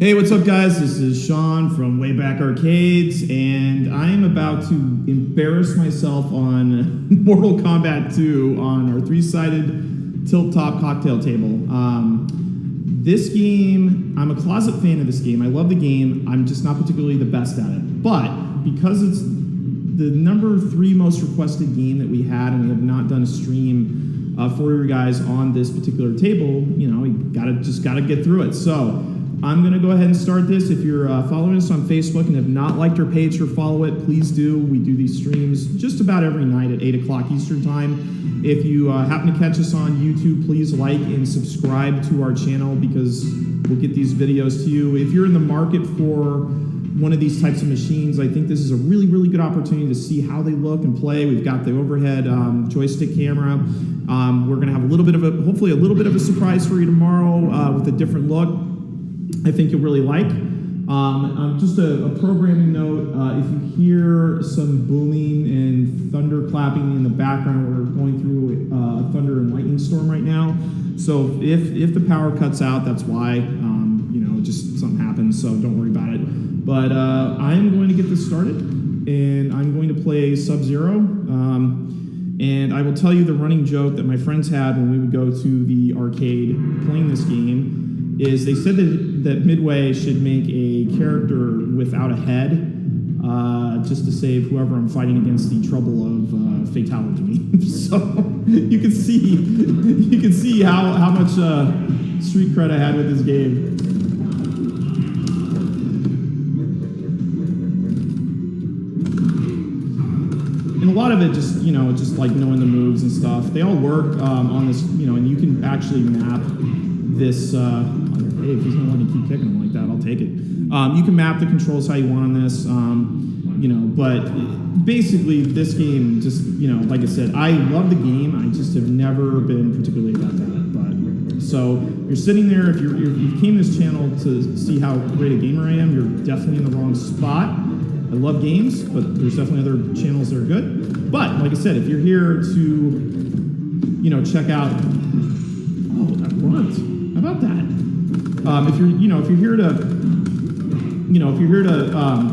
Hey, what's up, guys? This is Sean from Wayback Arcades, and I am about to embarrass myself on Mortal Kombat 2 on our three-sided tilt-top cocktail table. This game, I'm a closet fan of this game. I love the game. I'm just not particularly the best at it. But because it's the number 3 most requested game that we had, and we have not done a stream for you guys on this particular table, you know, we just gotta get through it. So I'm going to go ahead and start this. If you're following us on Facebook and have not liked our page or follow it, please do. We do these streams just about every night at 8 o'clock Eastern Time. If you happen to catch us on YouTube, please like and subscribe to our channel because we'll get these videos to you. If you're in the market for one of these types of machines, I think this is a really, really good opportunity to see how they look and play. We've got the overhead joystick camera. We're going to have hopefully a little bit of a surprise for you tomorrow with a different look. I think you'll really like. Just a programming note, if you hear some booming and thunder clapping in the background, we're going through a thunder and lightning storm right now. So if the power cuts out, that's why, just something happens, so don't worry about it. But I'm going to get this started, and I'm going to play Sub-Zero. And I will tell you the running joke that my friends had when we would go to the arcade playing this game is they said that Midway should make a character without a head just to save whoever I'm fighting against the trouble of fatality. So you can see how much street cred I had with this game. And a lot of it just like knowing the moves and stuff. They all work on this, and you can actually map this. Hey, if he's gonna let me keep kicking him like that, I'll take it. You can map the controls how you want on this, but basically this game just, like I said, I love the game. I just have never been particularly about that. But so you're sitting there, if you came to this channel to see how great a gamer I am, you're definitely in the wrong spot. I love games, but there's definitely other channels that are good. But like I said, if you're here to, check out, that runt. How about that? If you're here to,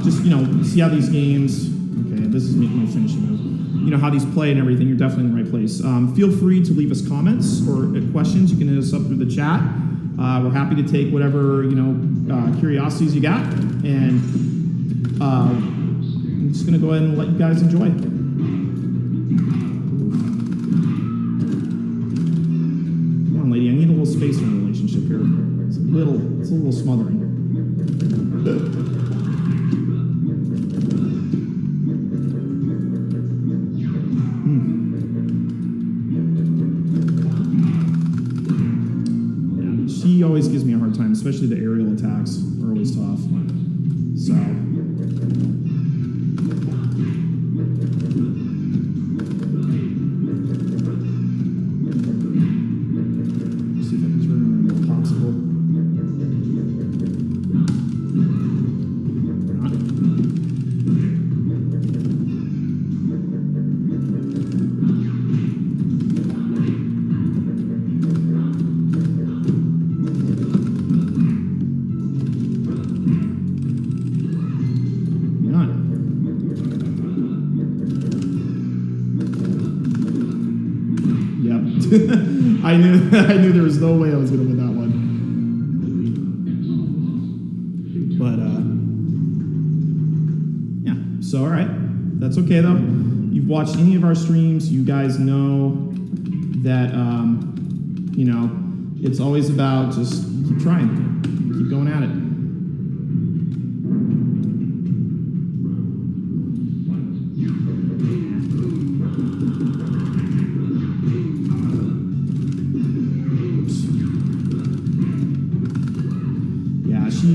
just see how these games. Okay, this is my finishing move. How these play and everything. You're definitely in the right place. Feel free to leave us comments or questions. You can hit us up through the chat. We're happy to take whatever curiosities you got, and I'm just gonna go ahead and let you guys enjoy. Come on, lady. I need a little space in the relationship here. It's a little smothering. Yeah, she always gives me a hard time, especially the aerial attacks are always tough. So. I knew there was no way I was going to win that one. But, yeah. So, all right. That's okay, though. You've watched any of our streams. You guys know that, it's always about just keep trying. Keep going at it.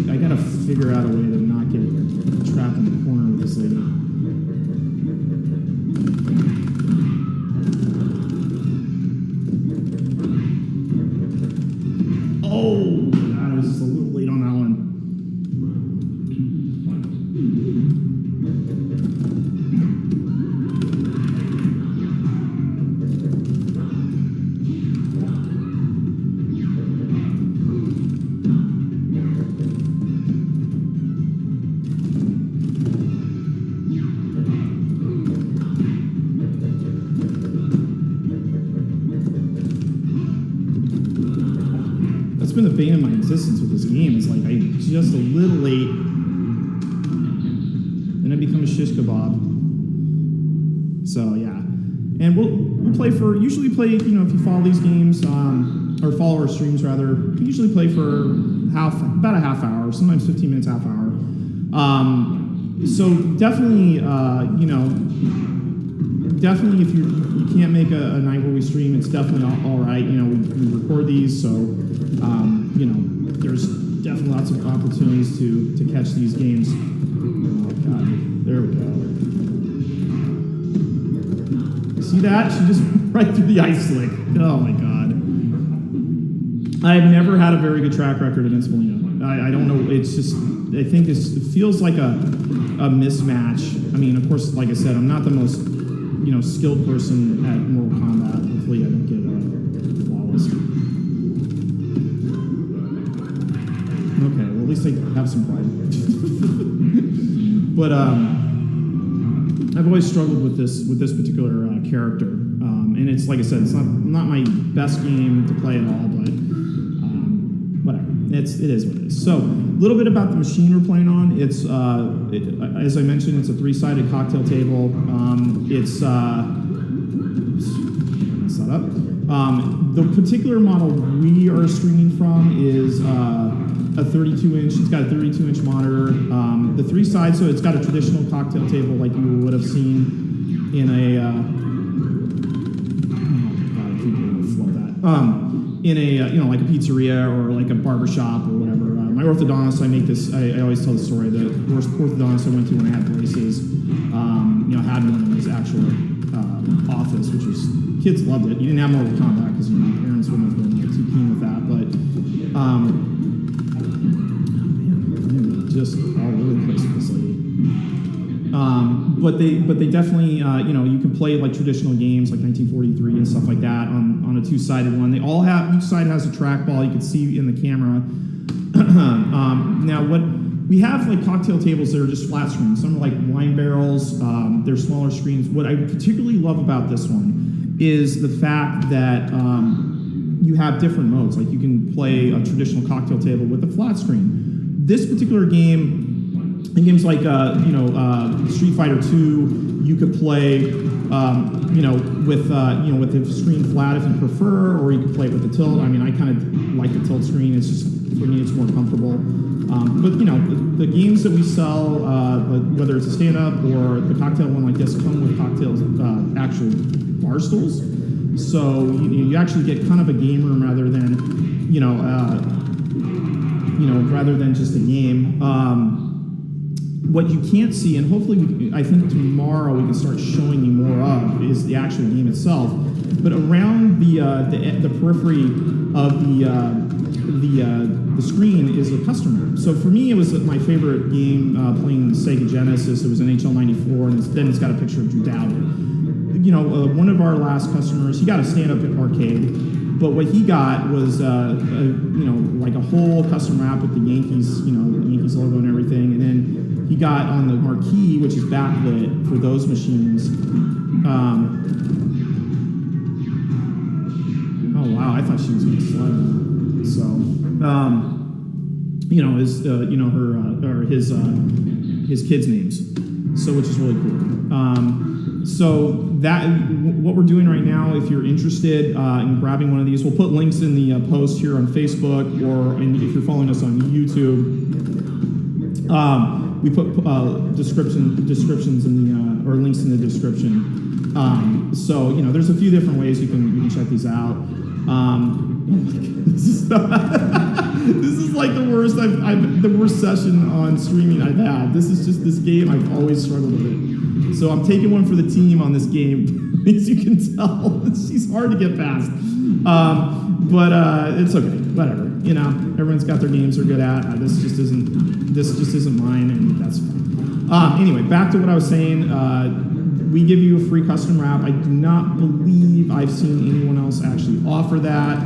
I gotta figure out a way to not get trapped in the corner with this lady. Oh, God, I was just a little late on that one. bane of my existence with this game. Is like I'm just a little late, then I become a shish kebab. So yeah, and we'll play for usually play. You know, if you follow these games or follow our streams rather, we usually play for about a half hour, sometimes 15 minutes, half hour. So definitely, definitely if you can't make a night where we stream, it's definitely all right. You know, we record these, so there's definitely lots of opportunities to catch these games. Oh God, there we go. See that? She just went right through the ice slick. Oh my God. I've never had a very good track record against Melina. I don't know. It's just I think it feels like a mismatch. I mean, of course, like I said, I'm not the most skilled person at Mortal Kombat. Hopefully, I don't get flawless. Okay, well at least I have some pride. But I've always struggled with this particular character, and it's like I said, it's not my best game to play at all, but whatever. It is what it is. So a little bit about the machine we're playing on. It's as I mentioned, it's a 3-sided cocktail table. It's mess that up. The particular model we are streaming from is a 32-inch. It's got a 32-inch monitor. The 3 sides, so it's got a traditional cocktail table like you would have seen in a. Oh God, I keep going to flow that. In a like a pizzeria or like a barber shop or whatever. My orthodontist, I always tell the story. The first orthodontist I went to when I had braces, had one in his actual office, which was kids loved it. You didn't have Mortal Kombat because my parents wouldn't have been too keen with that, but just all over the place with this lady. But they definitely you can play like traditional games like 1943 and stuff like that on a 2-sided one. They all have, each side has a trackball you can see in the camera. Now what we have like cocktail tables that are just flat screens. Some are like wine barrels. They're smaller screens. What I particularly love about this one is the fact that you have different modes. Like you can play a traditional cocktail table with a flat screen. This particular game, in games like Street Fighter 2, you could play with the screen flat if you prefer, or you could play it with the tilt. I mean, I kind of like the tilt screen. It's just, for me, it's more comfortable. But the games that we sell, whether it's a stand-up or the cocktail one like this, come with cocktails, actual bar stools. So you actually get kind of a game room rather than just a game. What you can't see, and hopefully I think tomorrow we can start showing you more of, is the actual game itself. But around the periphery of the screen is a customer. So for me, it was my favorite game playing Sega Genesis. It was NHL '94, and then it's got a picture of Drew Dowd. One of our last customers, he got a stand-up arcade, but what he got was like a whole custom wrap with the Yankees, the Yankees logo and everything, and then he got on the marquee, which is backlit for those machines. Oh wow, I thought she was going to slide. So, his kids' names. So, which is really cool. So what we're doing right now, if you're interested in grabbing one of these, we'll put links in the post here on Facebook, or if you're following us on YouTube. We put descriptions in the or links in the description. So there's a few different ways you can check these out. This is like the worst the worst session on streaming I've had. This is just this game I've always struggled with it. So I'm taking one for the team on this game. As you can tell, she's hard to get past. But it's okay. Whatever. Everyone's got their games they're good at. This just isn't mine, and that's fine. Anyway, back to what I was saying. We give you a free custom wrap. I do not believe I've seen anyone else actually offer that.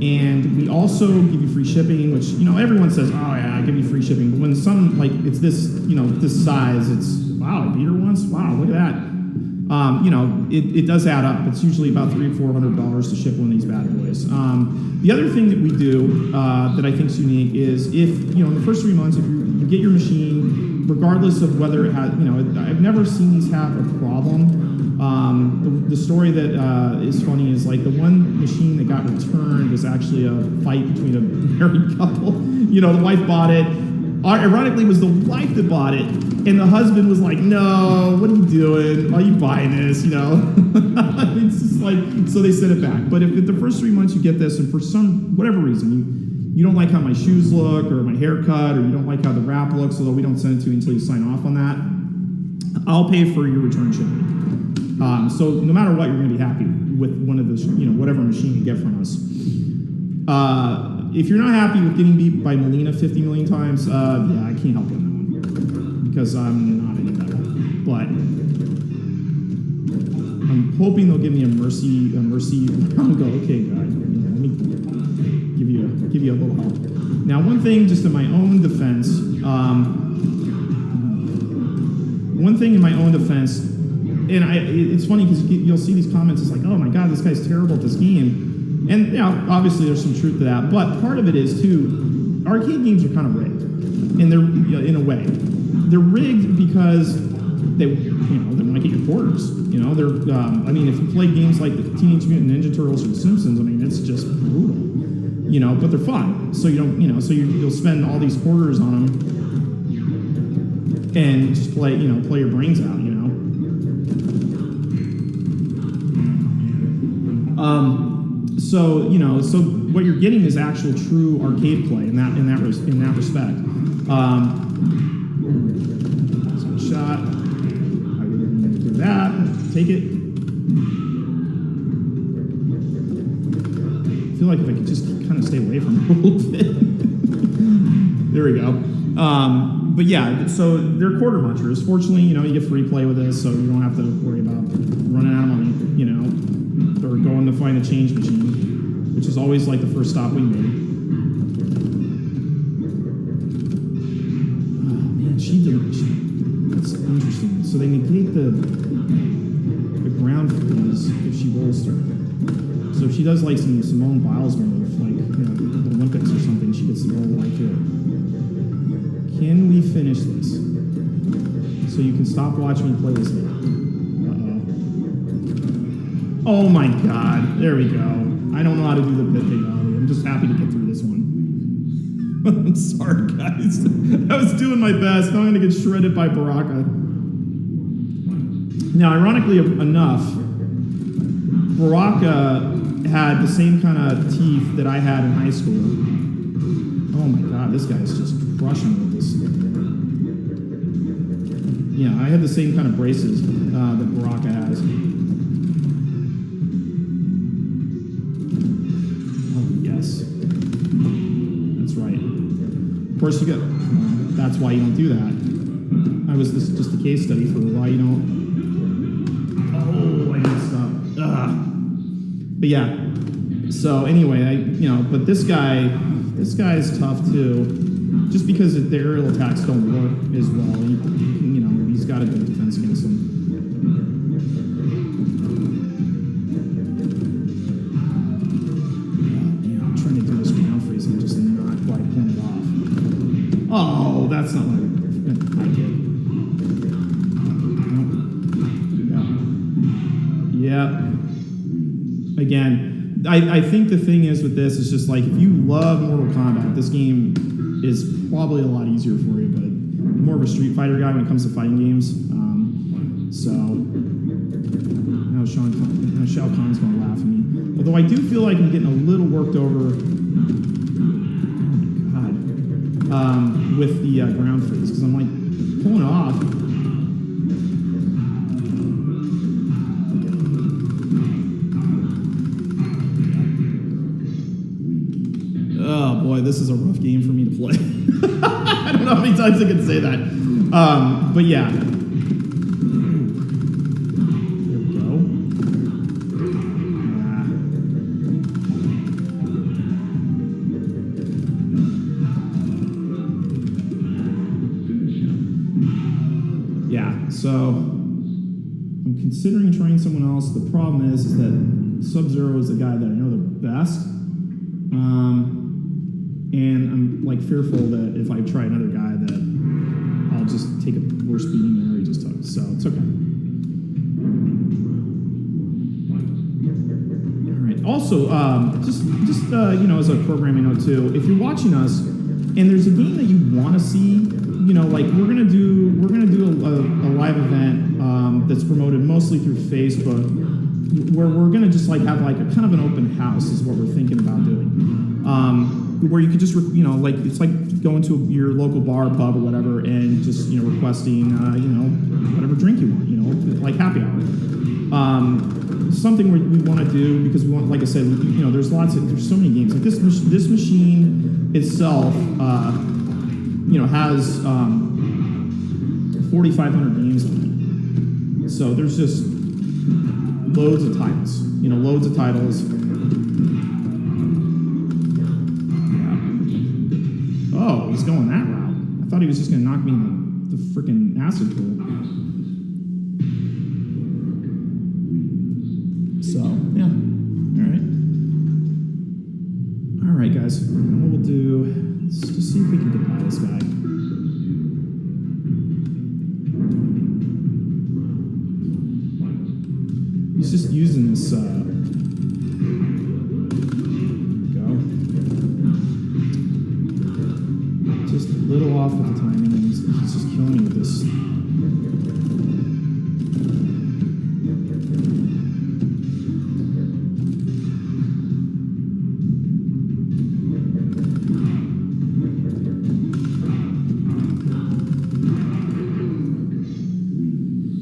And we also give you free shipping, which everyone says, "Oh yeah, I give you free shipping." But when it's this, this size, it's wow. I beat her once. Wow, look at that. it does add up. It's usually about $300 or $400 to ship one of these bad boys. The other thing that we do that I think is unique is if, in the first 3 months, if you get your machine, regardless of whether it has, I've never seen these have a problem. The story that is funny is like the one machine that got returned was actually a fight between a married couple. The wife bought it. Ironically, it was the wife that bought it, and the husband was like, "No, what are you doing? Why are you buying this?" It's just like, so they sent it back. But if the first 3 months you get this, and for whatever reason you don't like how my shoes look or my haircut, or you don't like how the wrap looks, although we don't send it to you until you sign off on that, I'll pay for your return shipping. So no matter what, you're going to be happy with one of those, whatever machine you get from us. If you're not happy with getting beat by Melina 50 million times, I can't help you on that one because I'm not any better. But I'm hoping they'll give me a mercy. I'll go, okay, guys, let me give you a little help. Now, one thing, just in my own defense, and it's funny because you'll see these comments. It's like, oh my God, this guy's terrible at this game. And obviously there's some truth to that, but part of it is too, arcade games are kind of rigged, and they're in a way, they're rigged because they want to get your quarters. If you play games like the Teenage Mutant Ninja Turtles or The Simpsons, it's just brutal. But they're fun. So you'll spend all these quarters on them and just play your brains out. So what you're getting is actual true arcade play in that respect. So shot. I'm going to do that. Take it. I feel like if I could just kind of stay away from it a little bit. There we go. But yeah, so they're quarter munchers. Fortunately, you get free play with this, so you don't have to worry about running out of money, or going to find a change machine, which is always like the first stop we made. Oh man, that's interesting. So they negate the ground freeze if she rolls through. So if she does like some Simone Biles move, like the Olympics or something, she gets to roll right through it. Can we finish this? So you can stop watching me play this game. Oh my God, there we go. I don't know how to do the pit fatality. I'm just happy to get through this one. I'm sorry, guys. I was doing my best. Now I'm going to get shredded by Baraka. Now, ironically enough, Baraka had the same kind of teeth that I had in high school. Oh my God, this guy's just crushing with this. Yeah, I had the same kind of braces that Baraka has. Of course, that's why you don't do that. This is just a case study for why you don't. Oh, I messed up. But yeah. So anyway, but this guy's tough too, just because the aerial attacks don't work as well. He's got a good defense against them. I'm trying to do this ground freeze. I'm just not quite pulling it off. Oh, that's not what I did. Yeah. Again, I think the thing is with this is just like, if you love Mortal Kombat, this game is probably a lot easier for you, but I'm more of a Street Fighter guy when it comes to fighting games. So now Shao Kahn's going to laugh at me. Although I do feel like I'm getting a little worked over. With the ground freeze, because I'm like pulling it off. Oh boy, this is a rough game for me to play. I don't know how many times I can say that. But yeah. There we go. Yeah, so I'm considering trying someone else. The problem is that Sub-Zero is the guy that I know the best. And I'm like fearful that if I try another guy that I'll just take a worse beating than I already just took. So it's okay. All right. Also, just you know, as a programming note too, if you're watching us and there's a game that you want to see, you know, like we're gonna do a live event that's promoted mostly through Facebook, where we're gonna just like have like a kind of an open house is what we're thinking about doing. Where you could just, you know, like it's like going to your local bar, pub, or whatever, and just, you know, requesting, you know, whatever drink you want, you know, like happy hour. Something we want to do because we want, like I said, you know, there's so many games. Like this machine itself, you know, has 4,500 games on it. So there's just loads of titles, you know, loads of titles. Oh, he's going that route. I thought he was just going to knock me in the freaking acid pool. So, yeah. All right, guys. What we'll do is just see if we can get by this guy. He's just using this, just a little off with the timing, and he's just killing me with this.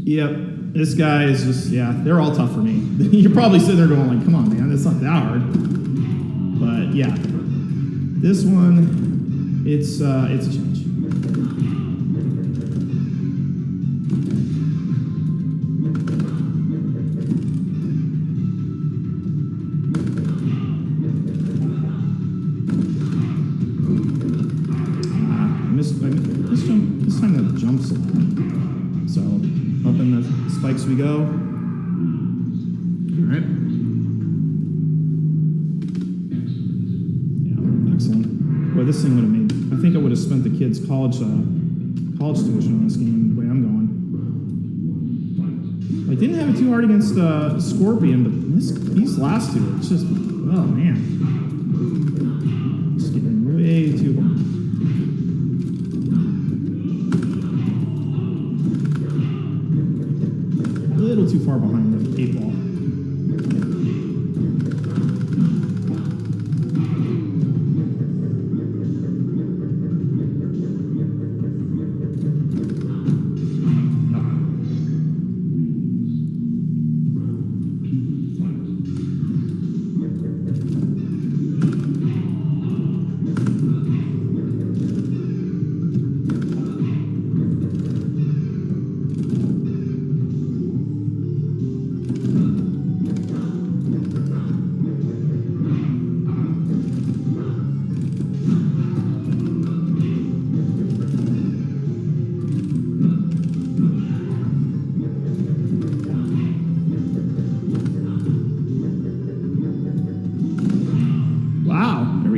Yep, this guy is just, yeah, they're all tough for me. You're probably sitting there going like, come on, man, it's not that hard. But yeah, this one, it's a challenge. This time the jumps a lot. So up in the spikes we go. All right. Yeah, excellent. Boy, this thing would have made. I think I would have spent the kids' college tuition on this game. The way I'm going. I didn't have it too hard against Scorpion, but these last two, it's just, oh man, it's getting way too hard. A little too far behind the 8 ball.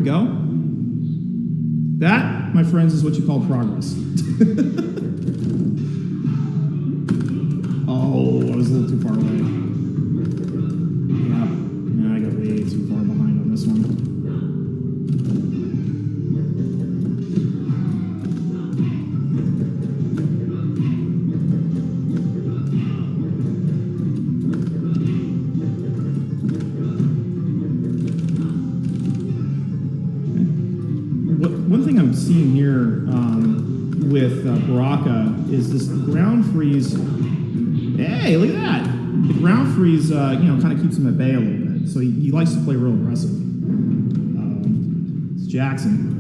Go. That, my friends, is what you call progress. Oh, I was a little too far away. Yeah, I got way too far behind on this one. One thing I'm seeing here with Baraka is this ground freeze. Hey, look at that! The ground freeze, kind of keeps him at bay a little bit. So he likes to play real aggressive. It's Jackson.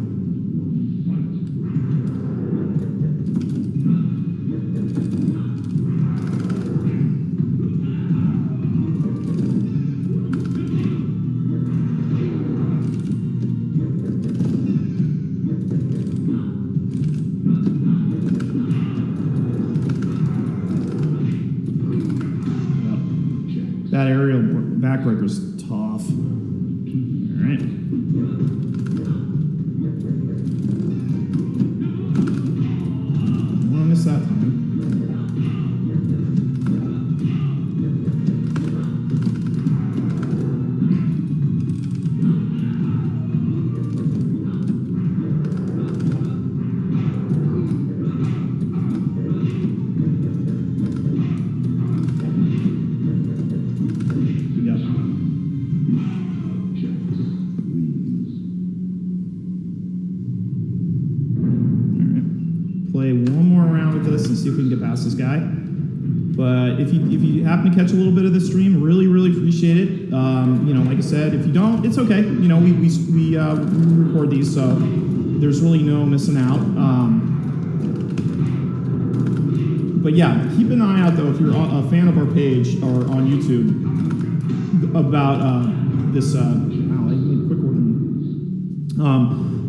That aerial backbreaker is tough. All right. Don't want to miss that time. Play one more round with this and see if we can get past this guy. But if you happen to catch a little bit of the stream, really appreciate it. You know, like I said, if you don't, it's okay. You know, we record these, so there's really no missing out. But yeah, keep an eye out though if you're a fan of our page or on YouTube about this.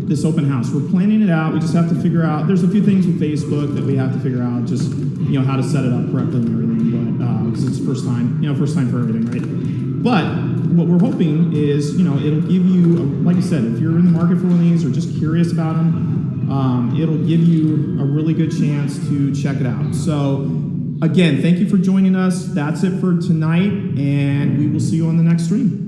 This open house. We're planning it out. We just have to figure out, there's a few things with Facebook that we have to figure out, just, you know, how to set it up correctly and everything, but, because it's first time for everything, right? But what we're hoping is, you know, it'll give you, like I said, if you're in the market for one of these or just curious about them, it'll give you a really good chance to check it out. So, again, thank you for joining us. That's it for tonight, and we will see you on the next stream.